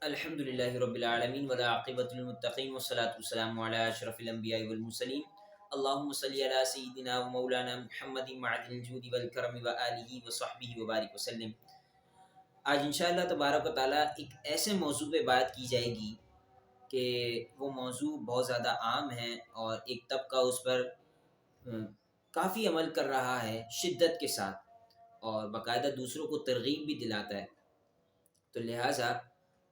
الحمد للہ رب العالمین والعاقبۃ للمتقین والصلاۃ والسلام علی اشرف الانبیاء والمرسلین اللہم صلی علی سیدنا و مولانا محمد معدن الجود والکرم وآلہ وصحبہ وبارک وسلم۔ آج انشاءاللہ تبارک و تعالیٰ ایک ایسے موضوع پہ بات کی جائے گی کہ وہ موضوع بہت زیادہ عام ہے اور ایک طبقہ اس پر کافی عمل کر رہا ہے شدت کے ساتھ، اور باقاعدہ دوسروں کو ترغیب بھی دلاتا ہے۔ تو لہٰذا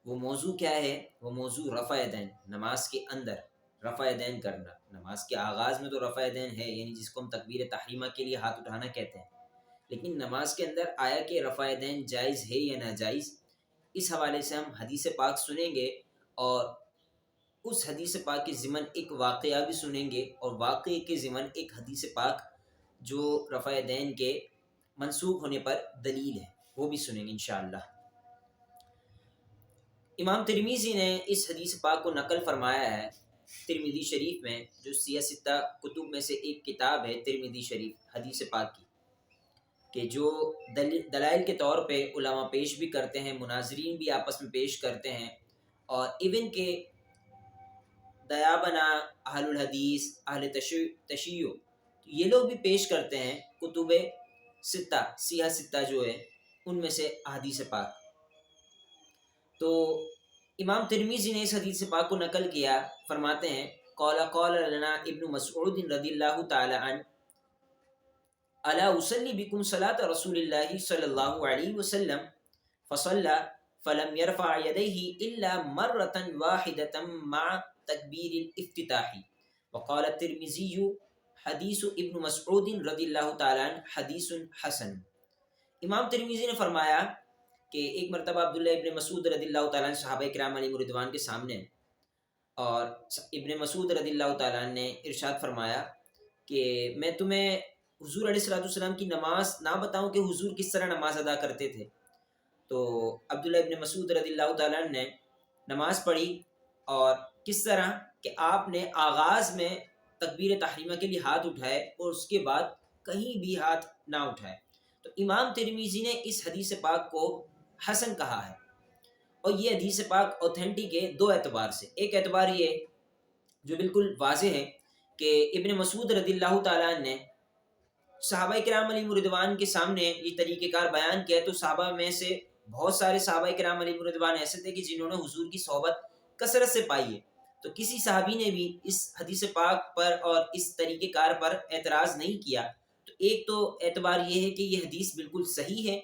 وہ موضوع کیا ہے؟ وہ موضوع رفع دین، نماز کے اندر رفع دین کرنا۔ نماز کے آغاز میں تو رفع دین ہے، یعنی جس کو ہم تکبیر تحریمہ کے لیے ہاتھ اٹھانا کہتے ہیں، لیکن نماز کے اندر آیا کہ رفع دین جائز ہے یا ناجائز، اس حوالے سے ہم حدیث پاک سنیں گے، اور اس حدیث پاک کے ضمن ایک واقعہ بھی سنیں گے، اور واقعے کے ضمن ایک حدیث پاک جو رفع دین کے منسوخ ہونے پر دلیل ہے وہ بھی سنیں گے انشاءاللہ۔ امام ترمذی نے اس حدیث پاک کو نقل فرمایا ہے ترمذی شریف میں، جو سیہ ستہ کتب میں سے ایک کتاب ہے ترمذی شریف حدیث پاک کی، کہ جو دلائل کے طور پہ علماء پیش بھی کرتے ہیں، مناظرین بھی آپس میں پیش کرتے ہیں، اور ایون کہ دیابنا اہل الحدیث اہل تشیع یہ لوگ بھی پیش کرتے ہیں کتب ستہ سیہ ستہ جو ہے ان میں سے احادیث پاک۔ تو امام ترمذی نے اس حدیث پاک کو نقل کیا، فرماتے ہیں قال لنا ابن مسعود رضی اللہ تعالی عنہ الا اصلی بکم صلاۃ رسول اللہ صلی اللہ علیہ وسلم فصلى فلم يرفع يديه الا مرة واحدة مع تکبیر الافتتاح۔ وقال الترمذی حدیث ابن مسعود رضی اللہ تعالی عنہ حدیث حسن۔ امام ترمذی نے فرمایا کہ ایک مرتبہ عبداللہ ابن مسعود رضی اللہ تعالیٰ عنہ صحابہ کرام علیہم رضوان کے سامنے، اور ابن مسعود رضی اللہ تعالیٰ عنہ نے ارشاد فرمایا کہ میں تمہیں حضور علیہ الصلوۃ والسلام کی نماز نہ بتاؤں کہ حضور کس طرح نماز ادا کرتے تھے؟ تو عبداللہ ابن مسعود رضی اللہ تعالیٰ عنہ نے نماز پڑھی، اور کس طرح کہ آپ نے آغاز میں تکبیر تحریمہ کے لیے ہاتھ اٹھائے اور اس کے بعد کہیں بھی ہاتھ نہ اٹھائے۔ تو امام ترمذی نے اس حدیث پاک کو حسن کہا ہے، اور یہ حدیث پاک اوتھینٹک ہے دو اعتبار سے۔ ایک اعتبار یہ جو بالکل واضح ہے کہ ابن مسعود رضی اللہ تعالیٰ عنہ نے صحابہ کرام علیہم رضوان کے سامنے یہ طریقہ کار بیان کیا، تو صحابہ میں سے بہت سارے صحابہ کرام علیہم رضوان ایسے تھے کہ جنہوں نے حضور کی صحبت کثرت سے پائی ہے، تو کسی صحابی نے بھی اس حدیث پاک پر اور اس طریقہ کار پر اعتراض نہیں کیا۔ تو ایک تو اعتبار یہ ہے کہ یہ حدیث بالکل صحیح ہے،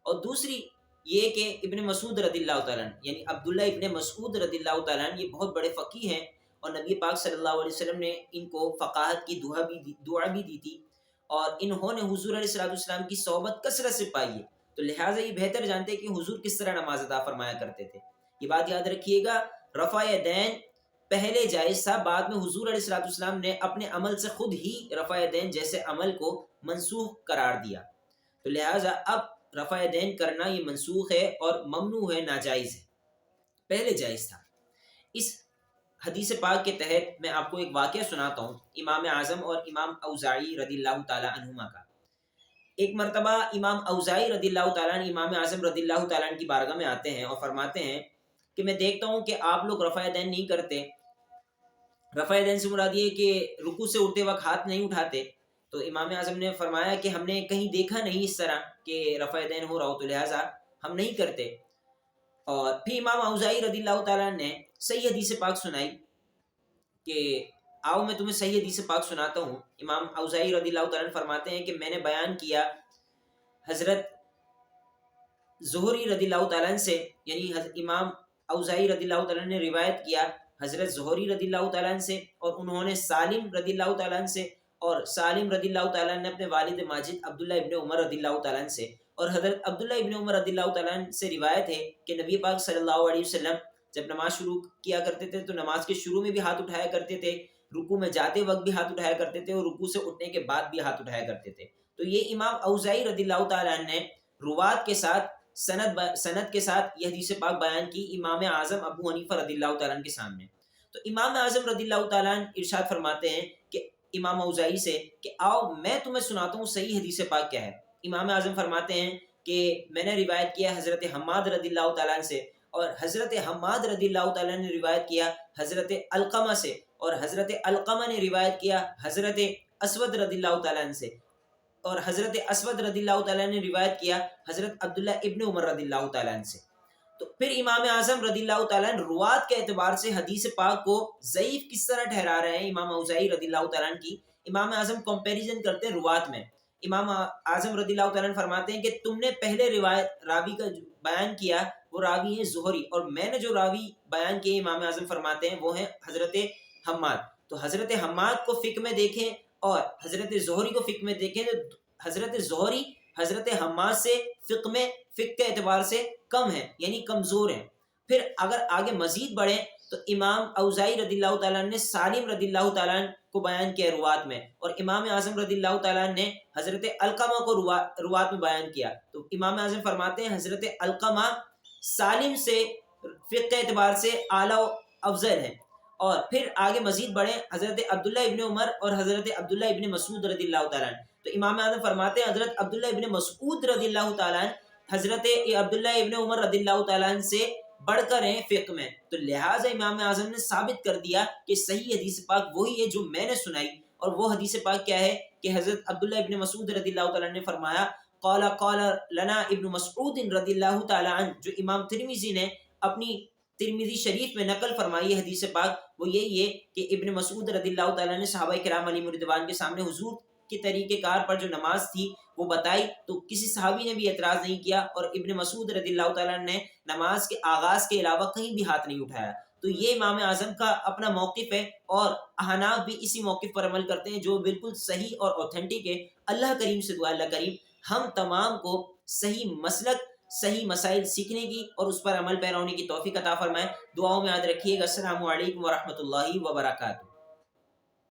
اور دوسری یہ کہ ابن مسعود رضی اللہ تعالیٰ عنہ یعنی عبداللہ ابن مسعود رضی اللہ تعالیٰ عنہ یہ بہت بڑے فقیہ ہیں، اور نبی پاک صلی اللہ علیہ وسلم نے ان کو فقاہت کی دعا بھی دی تھی، اور انہوں نے حضور علیہ السلام کی صحبت کثرت سے پائی ہے، تو لہٰذا یہ بہتر جانتے کہ حضور کس طرح نماز ادا فرمایا کرتے تھے۔ یہ بات یاد رکھیے گا، رفع دین پہلے جائز تھا، بعد میں حضور علیہ السلام نے اپنے عمل سے خود ہی رفع دین جیسے عمل کو منسوخ قرار دیا، تو لہٰذا اب رفع دین کرنا یہ منسوخ ہے اور ممنوع ہے، ناجائز ہے، پہلے جائز تھا۔ اس حدیث پاک کے تحت میں آپ کو ایک واقعہ سناتا ہوں امام اعظم اور امام اوزاعی رضی اللہ تعالیٰ عنہما کا۔ ایک مرتبہ امام اوزاعی رضی اللہ تعالیٰ عنہ امام اعظم رضی اللہ تعالیٰ عنہ کی بارگاہ میں آتے ہیں اور فرماتے ہیں کہ میں دیکھتا ہوں کہ آپ لوگ رفع دین نہیں کرتے۔ رفع دین سے مراد یہ کہ رکوع سے اٹھتے وقت ہاتھ نہیں اٹھاتے، تو امام اعظم نے فرمایا کہ ہم نے کہیں دیکھا نہیں اس طرح کہ رفع دین ہو رہا ہو، تو لہٰذا ہم نہیں کرتے۔ اور پھر امام اوزاعی رضی اللہ تعالیٰ نے صحیح حدیث پاک سنائی کہ آؤ میں تمہیں صحیح حدیث پاک سناتا ہوں۔ امام اوزاعی رضی اللہ تعالیٰ فرماتے ہیں کہ میں نے بیان کیا حضرت زہری رضی اللہ تعالیٰ سے، یعنی امام اوزاعی رضی اللہ تعالیٰ نے روایت کیا حضرت زہری رضی اللہ تعالیٰ سے، اور انہوں نے سالم رضی اللہ تعالیٰ سے، اور سالم رضی اللہ تعالیٰ نے اپنے والد ماجد عبداللہ ابن عمر رضی اللہ تعالیٰ سے، اور حضرت عبداللہ ابن عمر رضی اللہ تعالیٰ سے روایت ہے کہ نبی پاک صلی اللہ علیہ وسلم جب نماز شروع کیا کرتے تھے تو نماز کے شروع میں بھی ہاتھ اٹھایا کرتے تھے، رکوع میں جاتے وقت بھی ہاتھ اٹھایا کرتے تھے، اور رکوع سے اٹھنے کے بعد بھی ہاتھ اٹھایا کرتے تھے۔ تو یہ امام اوزاعی رضی اللہ تعالیٰ نے روات کے ساتھ سند کے ساتھ یہ حدیث پاک بیان کی امام اعظم ابو حنیفہ رضی اللہ تعالیٰ کے سامنے۔ تو امام اعظم رضی اللہ تعالیٰ ارشاد فرماتے ہیں کہ امام اوزاعی سے کہ آؤ میں تمہیں سناتا ہوں صحیح حدیث پاک کیا ہے۔ امام اعظم فرماتے ہیں کہ میں نے روایت کیا حضرت حماد رضی اللہ تعالیٰ سے، اور حضرت حماد رضی اللہ تعالیٰ نے روایت کیا حضرت علقمہ سے، اور حضرت علقمہ نے روایت کیا حضرت اسود رضی اللہ تعالیٰ عنہ سے، اور حضرت اسود رضی اللہ تعالیٰ نے روایت کیا حضرت عبداللہ ابن عمر رضی اللہ تعالیٰ عنہ سے۔ تو پھر امام اعظم رضی اللہ تعالیٰ عنہ روات کے اعتبار سے حدیث پاک کو ضعیف کس طرح ٹھہرا رہے ہیں امام اوزاعی رضی اللہ تعالیٰ عنہ کی؟ امام اعظم کمپیریزن کرتے ہیں روات میں۔ امام اعظم رضی اللہ تعالیٰ عنہ فرماتے ہیں کہ تم نے پہلے راوی کا بیان کیا وہ راوی ہے زہری، اور میں نے جو راوی بیان کیے امام اعظم فرماتے ہیں وہ ہیں حضرت حماد۔ تو حضرت حماد کو فقہ میں دیکھیں اور حضرت زہری کو فقہ میں دیکھیں تو حضرت زہری حضرت حماد سے فقہ کے اعتبار سے کم ہے، یعنی کمزور ہیں۔ پھر اگر آگے مزید بڑھیں تو امام اوزاعی رضی اللہ تعالیٰ نے سالم رضی اللہ تعالیٰ کو بیان کیا روات میں، اور امام اعظم رضی اللہ تعالیٰ نے حضرت علقمہ کو روات میں بیان کیا۔ تو امام اعظم فرماتے ہیں حضرت علقمہ سالم سے فقہ کے اعتبار سے اعلیٰ و افضل ہیں۔ اور پھر آگے مزید بڑھیں حضرت عبداللہ ابن عمر اور حضرت عبداللہ ابن مسعود رضی اللہ تعالیٰ عنہ، تو امام اعظم فرماتے ہیں حضرت عبداللہ ابن مسعود رضی اللہ تعالیٰ عنہ حضرت عبداللہ ابن عمر رضی اللہ تعالیٰ عنہ سے بڑھ کر ہیں فقہ میں۔ تو لہٰذا امام اعظم نے ثابت کر دیا کہ صحیح حدیث پاک وہی ہے جو میں نے سنائی، اور وہ حدیث پاک کیا ہے کہ حضرت عبداللہ ابن مسعود رضی اللہ تعالیٰ عنہ نے فرمایا قال لنا ابن مسعود رضی اللہ تعالیٰ عنہ، جو امام ترمذی نے اپنی ترمذی شریف میں نقل فرمائی ہے حدیث پاک، وہ یہی ہے کہ ابن مسعود رضی اللہ تعالیٰ نے صحابہ کرام علیہم رضوان کے سامنے حضور کے طریقہ کار پر جو نماز تھی وہ بتائی، تو کسی صحابی نے بھی اعتراض نہیں کیا، اور ابن مسعود رضی اللہ تعالیٰ نے نماز کے آغاز کے علاوہ کہیں بھی ہاتھ نہیں اٹھایا۔ تو یہ امام اعظم کا اپنا موقف ہے، اور احناف بھی اسی موقف پر عمل کرتے ہیں جو بالکل صحیح اور اوتھینٹک ہے۔ اللہ کریم سے دعا اللہ کریم ہم تمام کو صحیح مسلک، صحیح مسائل سیکھنے کی اور اس پر عمل پیرا ہونے کی توفیق عطا فرمائے۔ دعاؤں میں یاد رکھیے گا۔ السلام علیکم ورحمۃ اللہ وبرکاتہ۔